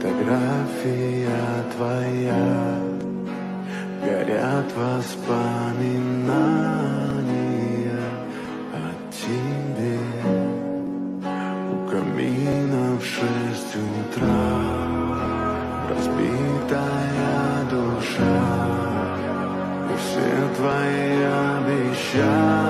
Фотография твоя, горят воспоминания о тебе. У камина в 6 утра разбитая душа, и все твои обещания